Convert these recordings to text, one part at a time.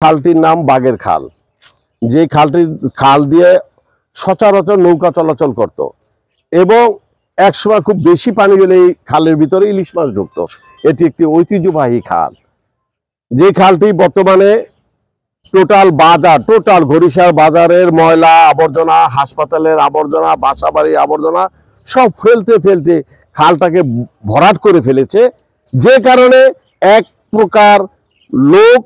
খালটির নাম বাগের খাল। যে খাল দিয়ে সচরাচর নৌকা চলাচল করত এবং একসময় খুব বেশি পানি গেলে এই খালের ভিতরে ইলিশ মাছ ঢুকতো। এটি একটি ঐতিহ্যবাহী খাল। যে খালটি বর্তমানে টোটাল ঘড়িসার বাজারের ময়লা আবর্জনা, হাসপাতালের আবর্জনা, বাসাবাড়ির আবর্জনা সব ফেলতে ফেলতে খালটাকে ভরাট করে ফেলেছে। যে কারণে এক প্রকার লোক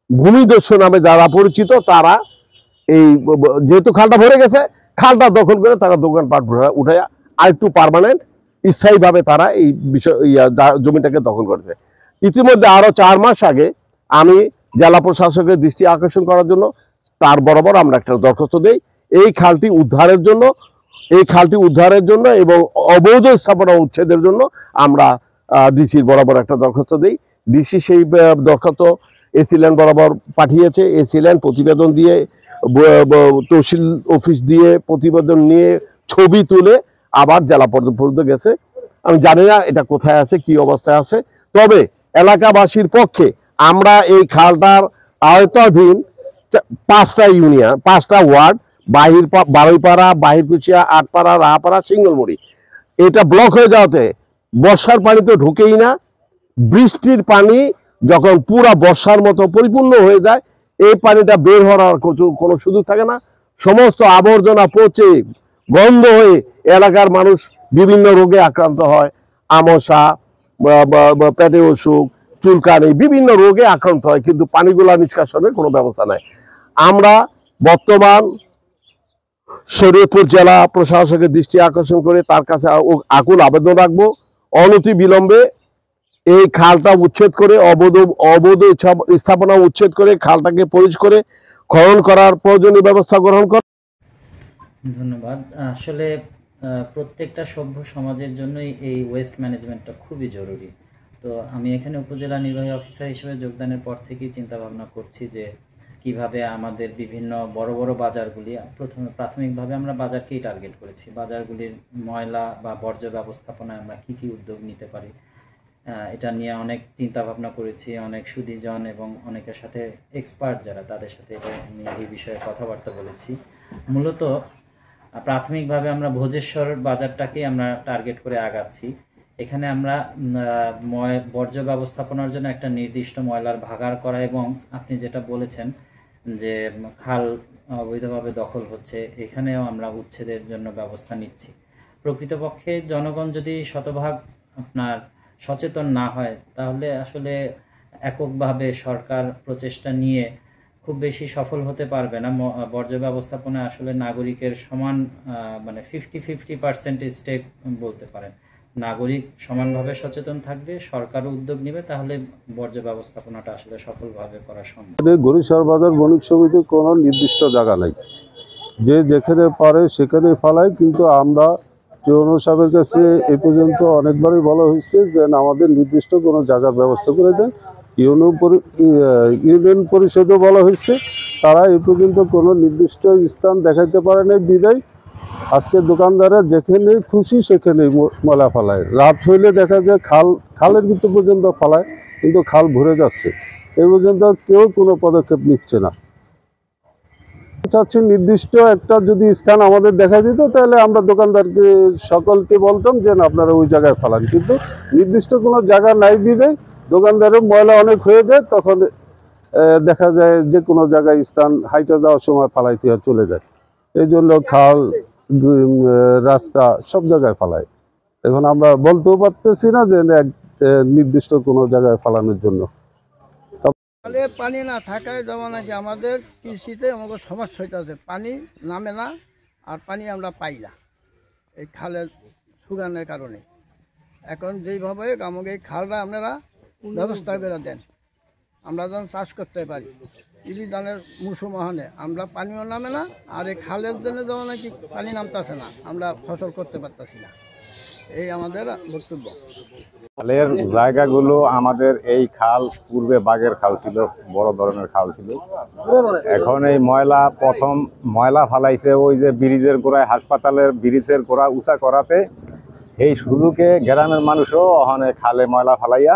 ভূমিদস্যু নামে যারা পরিচিত তারা এই যেহেতু খালটা ভরে গেছে, খালটা দখল করে তারা দোকানপাট উঠে আরেকটু পার্মানেন্ট স্থায়ীভাবে তারা এই বিষয় জমিটাকে দখল করেছে। ইতিমধ্যে আরো 4 মাস আগে আমি জেলা প্রশাসকের দৃষ্টি আকর্ষণ করার জন্য তার বরাবর আমরা একটা দরখাস্ত দিই এই খালটি উদ্ধারের জন্য এবং অবৈধ স্থাপনা উচ্ছেদের জন্য আমরা ডিসির বরাবর একটা দরখাস্ত দিই। ডিসি সেই দরখাস্ত এসি ল্যান্ড বরাবর পাঠিয়েছে। এসি ল্যান্ড প্রতিবেদন দিয়ে তহসিল অফিস দিয়ে প্রতিবেদন নিয়ে ছবি তুলে আবার জেলা পর্যন্ত গেছে। আমি জানি না এটা কোথায় আছে, কি অবস্থায় আছে। তবে এলাকাবাসীর পক্ষে আমরা এই খালটার আওতাধীন 5টা ইউনিয়ন, 5টা ওয়ার্ড, বারুইপাড়া, বাহিরকুচিয়া, আটপাড়া, রাহাপাড়া, সিঙ্গলমুড়ি, এটা ব্লক হয়ে যাওয়াতে বর্ষার পানি তো ঢুকেই না। বৃষ্টির পানি যখন পুরা বর্ষার মতো পরিপূর্ণ হয়ে যায়, এই পানিটা বের হওয়ার কোনো সুযোগ থাকে না। সমস্ত আবর্জনা পচে গন্ধ হয়ে এলাকার মানুষ বিভিন্ন রোগে আক্রান্ত হয়। আমশা, পেটে অসুখ, চুলকানি, বিভিন্ন রোগে আক্রান্ত হয়, কিন্তু পানিগুলা নিষ্কাশনের কোনো ব্যবস্থা নাই। আমরা বর্তমান শরীয়তপুর জেলা প্রশাসকের দৃষ্টি আকর্ষণ করে তার কাছে আকুল আবেদন রাখবো, অনতি বিলম্বে এই খালটা উচ্ছেদ করে অবৈধ স্থাপনা উচ্ছেদ করে খালটাকে পরিষ্কার করে খনন করার প্রয়োজনীয় ব্যবস্থা গ্রহণ করে। ধন্যবাদ। আসলে প্রত্যেকটা সভ্য সমাজের জন্যই এই ওয়েস্ট ম্যানেজমেন্টটা খুবই জরুরি। তো আমি এখানে উপজেলা নির্বাহী অফিসার হিসেবে যোগদানের পর থেকেই চিন্তা ভাবনা করছি যে কিভাবে আমাদের বিভিন্ন বড় বড় বাজারগুলি, প্রাথমিকভাবে আমরা বাজারকেই টার্গেট করেছি, বাজারগুলির ময়লা বা বর্জ্য ব্যবস্থাপনায় আমরা কী উদ্যোগ নিতে পারি এটা নিয়ে অনেক চিন্তা ভাবনা করেছি। অনেক সুধীজন এবং অনেকের সাথে এক্সপার্ট যারা, তাদের সাথে এটা নিয়ে এই বিষয়ে কথাবার্তা বলেছি। মূলত প্রাথমিকভাবে আমরা ভোজেশ্বর বাজারটাকেই আমরা টার্গেট করে আগাচ্ছি। এখানে আমরা বর্জ্য ব্যবস্থাপনার জন্য একটা নির্দিষ্ট ময়লার ভাগাড় করা এবং আপনি যেটা বলেছেন যে খাল অবৈধভাবে দখল হচ্ছে, এখানেও আমরা উচ্ছেদের জন্য ব্যবস্থা নিচ্ছি। প্রকৃতপক্ষে জনগণ যদি শতভাগ আপনার সচেতন না হয়, তাহলে আসলে এককভাবে সরকার প্রচেষ্টা নিয়ে খুব বেশি সফল হতে পারবে না। বর্জ্য ব্যবস্থাপনায় আসলে নাগরিকের সমান মানে 50-50% স্টেক বলতে পারেন। নাগরিক সমানভাবে সচেতন থাকবে, সরকারও উদ্যোগ নেবে, তাহলে বর্জ্য ব্যবস্থাপনাটা আসলে সফলভাবে করা সম্ভব। গরিশার বাজার বণিক সমিতির কোনো নির্দিষ্ট জায়গা নেই, যে যেখানে পারে সেখানে ফেলায়। কিন্তু আমরা ইউনো সাহেবের কাছে এ পর্যন্ত অনেকবারই বলা হয়েছে যে আমাদের নির্দিষ্ট কোনো জায়গার ব্যবস্থা করে দেন। ইউনিয়ন পরিষদও বলা হয়েছে, তারা এ পর্যন্ত কোনো নির্দিষ্ট স্থান দেখাইতে পারে নাই। বিদায় আজকে দোকানদাররা যেখানে খুশি সেখানে ময়লা ফেলায়। রাত হইলে দেখা যায় খালের ভিতর পর্যন্ত ফেলায়, কিন্তু খাল ভরে যাচ্ছে। এই পর্যন্ত কেউ কোনো পদক্ষেপ নিচ্ছে না। চাচ্ছি নির্দিষ্ট একটা যদি স্থান আমাদের দেখা দিত, তাহলে আমরা দোকানদারকে সকলকে বলতাম যে আপনারা ওই জায়গায় ফেলান। কিন্তু নির্দিষ্ট কোনো জায়গা নাই বিদায় দোকানদারের ময়লা অনেক হয়ে যায়, তখন দেখা যায় যে কোনো জায়গায় স্থান হাইটে যাওয়ার সময় ফালাইতে চলে যায়। এই জন্য খাল, রাস্তা সব জায়গায় ফালায়। এখন আমরা বলতেও পারতেছি না যে নির্দিষ্ট কোনো জায়গায় ফালানোর জন্য। খালে পানি না থাকায় যেমন নাকি আমাদের কৃষিতে আমাদের সমস্যা হইতেছে, পানি নামে না আর পানি আমরা পাই না এই খালের শুকানোর কারণে। এখন যেইভাবে আমাকে এই খালটা আপনারা ব্যবস্থা করে দেন, আমরা যেন চাষ করতে পারি। ইলি ধানের মৌসুমাহানে আমরা পানিও নামে না, আর এই খালের জন্য যেমন নাকি পানি নামতেছে না, আমরা ফসল করতে পারতেছি না। এই আমাদের বক্তব্য। খালের জায়গাগুলো আমাদের এই খাল পূর্বে বাগের খাল ছিল, বড় ধরনের খাল ছিল। এখন এই প্রথম ময়লা ফালাইছে ওই যে ব্রিজের গোড়ায়, হাসপাতালের ব্রিজের গোড়া উঁচা করাতে। এই সুযোগে গ্রামের মানুষও ওখানে খালে ময়লা ফালাইয়া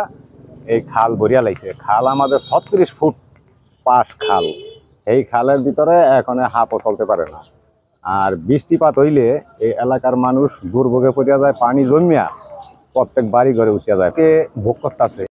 এই খাল ভরিয়া লাইছে। খাল আমাদের 36 ফুট পাশ খাল, এই খালের ভিতরে এখন হাঁপও চলতে পারে না। আর বৃষ্টিপাত হইলে এই এলাকার মানুষ দুর্ভোগে পড়িয়া যায়, পানি জমিয়া প্রত্যেক বাড়ি ঘরে উঠিয়া যায়, ভোগ করতেছে।